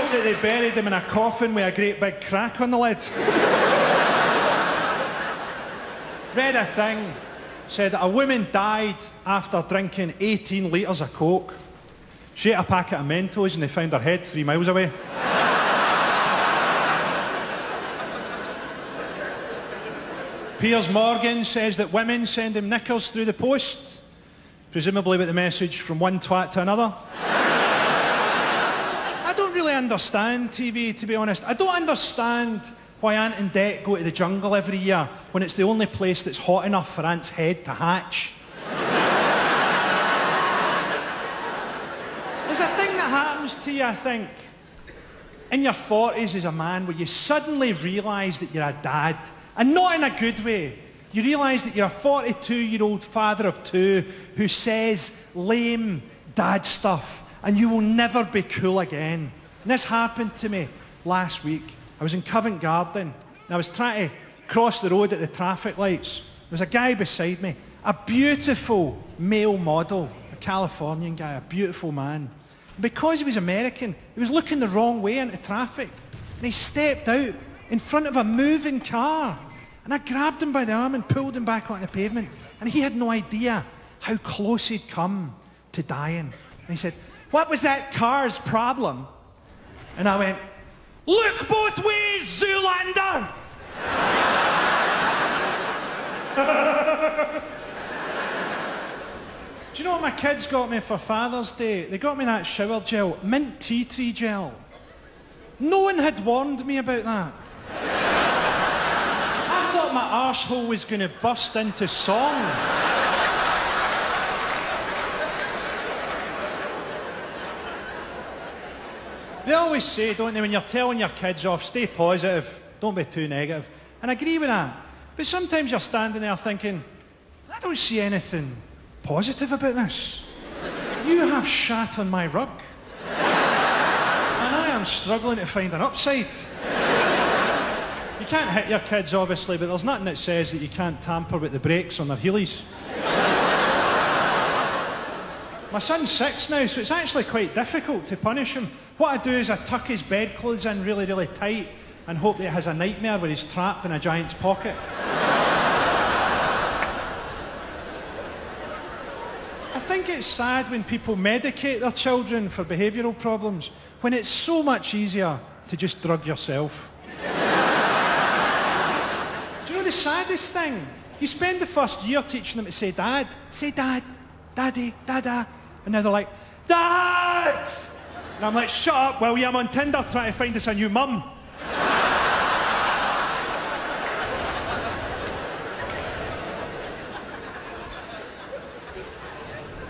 wrote that they buried him in a coffin with a great big crack on the lid. Read a thing, said that a woman died after drinking 18 litres of Coke. She ate a packet of Mentos and they found her head 3 miles away. Piers Morgan says that women send him knickers through the post, presumably with the message from one twat to another. I don't really understand TV, to be honest. I don't understand why Ant and Dec go to the jungle every year when it's the only place that's hot enough for Ant's head to hatch. There's a thing that happens to you, I think, in your 40s as a man where you suddenly realise that you're a dad. And not in a good way. You realise that you're a 42-year-old father of 2 who says lame dad stuff and you will never be cool again. And this happened to me last week. I was in Covent Garden and I was trying to cross the road at the traffic lights. There was a guy beside me, a beautiful male model, a Californian guy, a beautiful man. And because he was American, he was looking the wrong way into traffic. And he stepped out in front of a moving car. And I grabbed him by the arm and pulled him back onto the pavement. And he had no idea how close he'd come to dying. And he said, "What was that car's problem?" And I went, "Look both ways, Zoolander!" Do you know what my kids got me for Father's Day? They got me that shower gel, mint tea tree gel. No one had warned me about that. I thought my arsehole was going to burst into song. They always say, don't they, when you're telling your kids off, stay positive, don't be too negative. And I agree with that. But sometimes you're standing there thinking, I don't see anything positive about this. You have shat on my rug. And I am struggling to find an upside. You can't hit your kids, obviously, but there's nothing that says that you can't tamper with the brakes on their heelys. My son's 6 now, so it's actually quite difficult to punish him. What I do is I tuck his bedclothes in really, really tight and hope that he has a nightmare where he's trapped in a giant's pocket. I think it's sad when people medicate their children for behavioural problems when it's so much easier to just drug yourself. Do you know the saddest thing? You spend the first year teaching them to say dad, daddy, dada, and now they're like, dad! And I'm like, shut up, will you? I'm on Tinder trying to find us a new mum.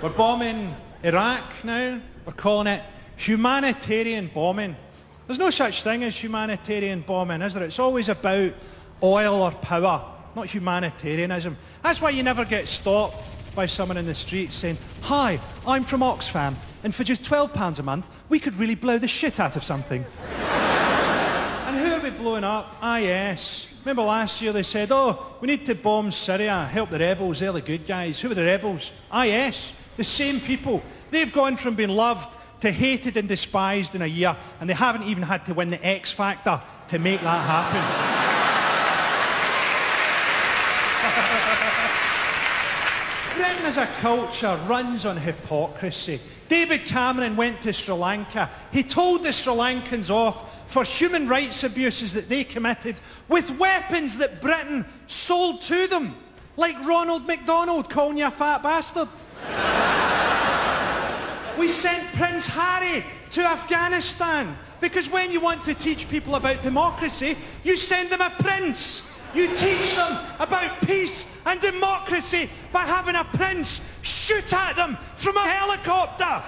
We're bombing Iraq now. We're calling it humanitarian bombing. There's no such thing as humanitarian bombing, is there? It's always about oil or power, not humanitarianism. That's why you never get stopped by someone in the street saying, "Hi, I'm from Oxfam, and for just £12 a month, we could really blow the shit out of something." And who are we blowing up? IS. Remember last year they said, "Oh, we need to bomb Syria, help the rebels, they're the good guys." Who are the rebels? IS. The same people. They've gone from being loved to hated and despised in a year, and they haven't even had to win the X Factor to make that happen. Britain as a culture runs on hypocrisy. David Cameron went to Sri Lanka. He told the Sri Lankans off for human rights abuses that they committed with weapons that Britain sold to them. Like Ronald McDonald calling you a fat bastard. We sent Prince Harry to Afghanistan because when you want to teach people about democracy, you send them a prince. You teach them about peace and democracy by having a prince shoot at them from a helicopter.